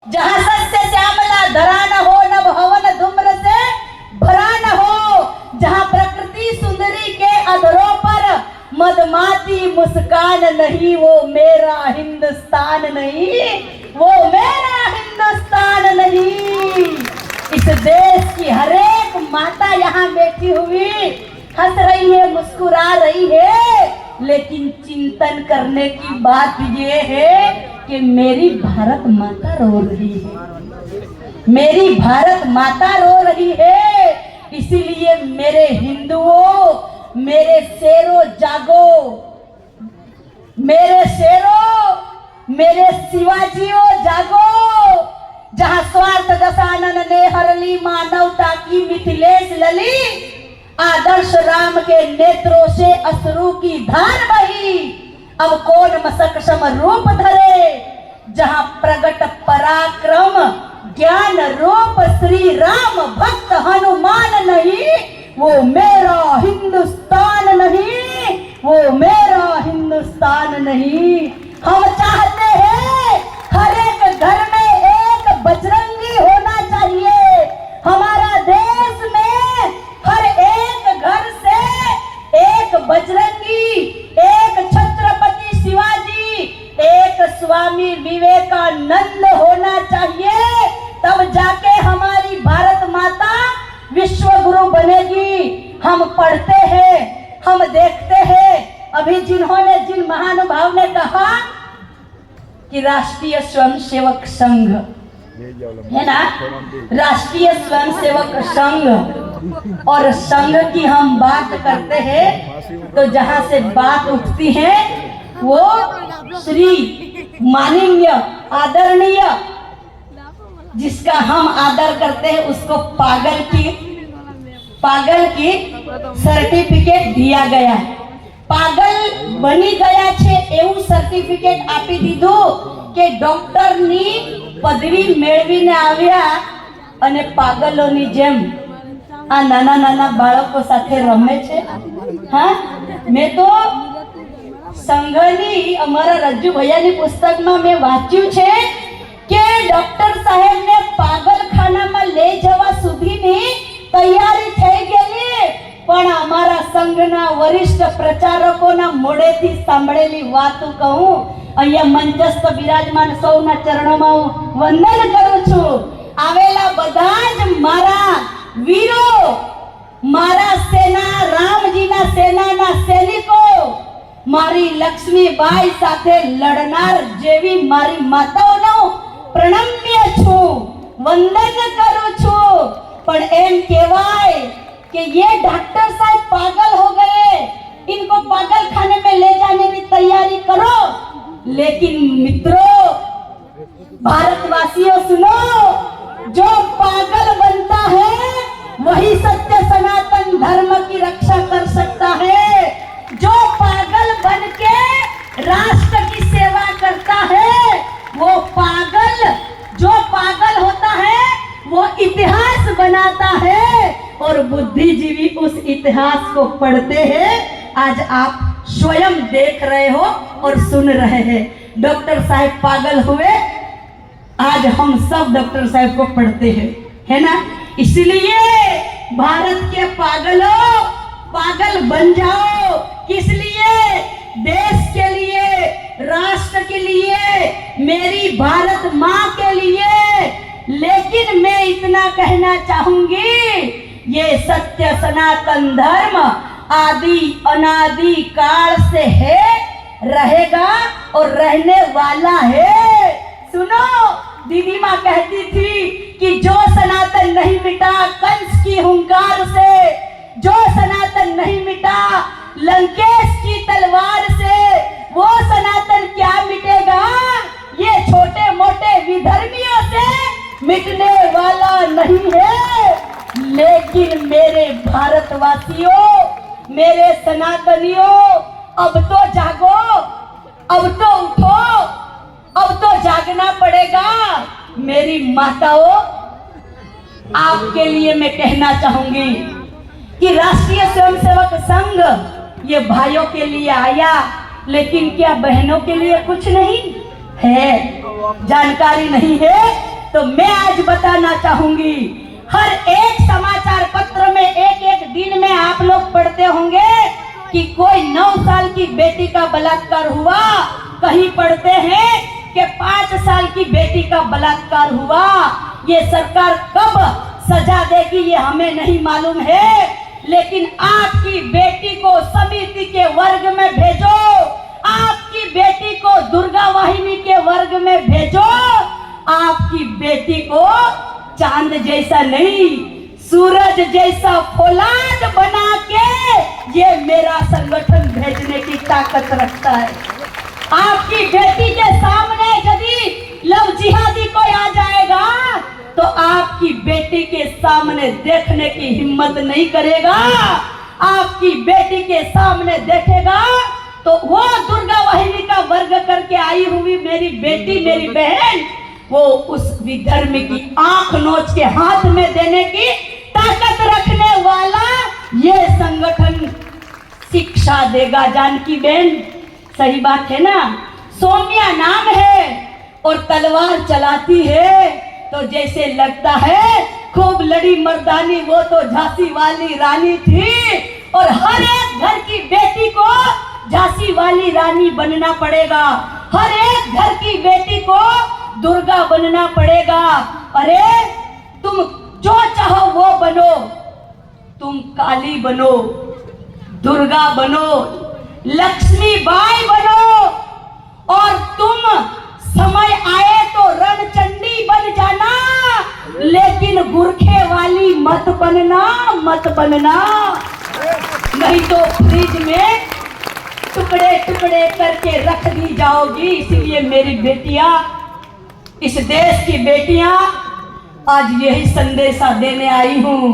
जहाँ सत्य श्यामला धरा न हो, नभ हवन धूम्र से भरा न हो, जहाँ प्रकृति सुंदरी के अधरों पर मदमाती मुस्कान नहीं, वो मेरा हिंदुस्तान नहीं, वो मेरा हिंदुस्तान नहीं। इस देश की हर एक माता यहाँ बैठी हुई हंस रही है, मुस्कुरा रही है, लेकिन चिंतन करने की बात ये है कि मेरी भारत माता रो रही है, मेरी भारत माता रो रही है। इसीलिए मेरे हिंदुओं, मेरे शेरों जागो, मेरे शेरों, मेरे शिवाजियों जागो। जहाँ स्वार्थ दशानन ने हरली मानवता की मिथिलेश लली, आदर्श राम के नेत्रों से अश्रु की धार बही, अब कौन मसक रूप धरे। जहाँ प्रगट पराक्रम ज्ञान रूप श्री राम भक्त हनुमान नहीं, वो मेरा हिंदुस्तान नहीं, वो मेरा हिंदुस्तान नहीं। हम चाहते हैं हर एक घर में एक बजरंगी होना चाहिए। हमारा देश में हर एक घर से एक बजरंगी, एक छत्रपति शिवाजी, एक स्वामी विवेकानंद होना चाहिए। तब जाके हमारी भारत माता विश्व गुरु बनेगी। हम पढ़ते हैं, हम देखते हैं, अभी जिन महानुभाव ने कहा कि राष्ट्रीय स्वयंसेवक संघ है ना, राष्ट्रीय स्वयंसेवक संघ, और संघ की हम बात करते हैं तो जहां से बात उठती है वो श्री माननीय आदरणीय, जिसका हम आदर करते हैं, उसको पागल की सर्टिफिकेट दिया गया। पागल बनी गया छे एवं सर्टिफिकेट आपी दीधो के डॉक्टर नी पदवी मेळवीने आव्या अने पागलोनी जेम आ नाना नाना बाळको साथे रमे छे। हाँ, मैं तो संघनी अमरा रज्जू भैयानी पुस्तकमां मैं वांच्યું છે કે ડોક્ટર સાહેબને પાગલખાનામાં લઈ જવા સુધીની તૈયારી થઈ ગયેલી, પણ અમારા સંઘના વરિષ્ઠ પ્રચારકોના મોઢેથી સાંભળેલી વાતો કહું, અહીંયા મંચસ્થ બિરાજમાન સૌના ચરણોમાં હું વંદન કરું છું। આવેલા બધા જ મારા વીરો, મારા સેના, રામજીના સેનાના સૈનિકો, મારી લક્ષ્મીબાઈ સાથે લડનાર જેવી મારી માતાઓનો પ્રણમ્ય છું, વંદન કરું છું। પણ એમ કહેવાય कि ये डॉक्टर साहब पागल हो गए, इनको पागल खाने में ले जाने की तैयारी करो। लेकिन मित्रों, भारतवासियों सुनो, जो पागल बनता है वही सत्य सनातन धर्म की रक्षा कर सकता है। जो पागल बन के राष्ट्र की सेवा करता है, वो पागल, जो पागल होता है वो इतिहास बनाता है, और बुद्धिजीवी उस इतिहास को पढ़ते हैं। आज आप स्वयं देख रहे हो और सुन रहे हैं। डॉक्टर साहब पागल हुए, आज हम सब डॉक्टर साहब को पढ़ते हैं, है ना। इसलिए भारत के पागलों, पागल बन जाओ। किस लिए? देश के लिए, राष्ट्र के लिए, मेरी भारत माँ के लिए। लेकिन मैं इतना कहना चाहूंगी, ये सत्य सनातन धर्म आदि अनादि काल से है, रहेगा और रहने वाला है। सुनो, दीदी माँ कहती थी कि जो सनातन नहीं मिटा कंस की हुंकार से, जो सनातन नहीं मिटा लंकेश की तलवार से, वो सनातन क्या मिटेगा? ये छोटे मोटे विधर्मियों से मिटने वाला नहीं है। लेकिन मेरे भारतवासियों, मेरे सनातनियों, अब तो जागो, अब तो उठो, अब तो जागना पड़ेगा। मेरी माताओं, आपके लिए मैं कहना चाहूंगी कि राष्ट्रीय स्वयंसेवक संघ ये भाइयों के लिए आया, लेकिन क्या बहनों के लिए कुछ नहीं है? जानकारी नहीं है तो मैं आज बताना चाहूंगी, हर एक समाचार पत्र में एक एक दिन में आप लोग पढ़ते होंगे कि कोई 9 साल की बेटी का बलात्कार हुआ, कहीं पढ़ते हैं कि 5 साल की बेटी का बलात्कार हुआ। ये सरकार कब सजा देगी ये हमें नहीं मालूम है, लेकिन आपकी बेटी को समिति के वर्ग में भेजो, आपकी बेटी को दुर्गा वाहिनी के वर्ग में भेजो, आपकी बेटी को चांद जैसा नहीं सूरज जैसा फौलाद बना के ये मेरा संगठन भेजने की ताकत रखता है। आपकी बेटी के सामने यदि लव जिहादी कोई आ जाएगा तो आपकी बेटी के सामने देखने की हिम्मत नहीं करेगा। आपकी बेटी के सामने देखेगा तो वो दुर्गा वाहिनी का वर्ग करके आई हुई मेरी बेटी मेरी बहन, वो उस विधर्म की आंख नोच के हाथ में देने की ताकत रखने वाला ये संगठन शिक्षा देगा। जानकी बहन, सही बात है ना? सौम्या नाम है और तलवार चलाती है तो जैसे लगता है खूब लड़ी मर्दानी, वो तो झांसी वाली रानी थी। और हर एक घर की बेटी को झांसी वाली रानी बनना पड़ेगा, हर एक घर की बेटी को दुर्गा बनना पड़ेगा। अरे तुम जो चाहो वो बनो, तुम काली बनो, दुर्गा बनो, लक्ष्मी बाई बनो, और तुम समय आए तो रणचंडी बन जाना, लेकिन गुरखे वाली मत बनना, मत बनना, नहीं तो फ्रिज में टुकड़े टुकड़े करके रख दी जाओगी। इसलिए मेरी बेटियां, इस देश की बेटियां, आज यही संदेशा देने आई हूं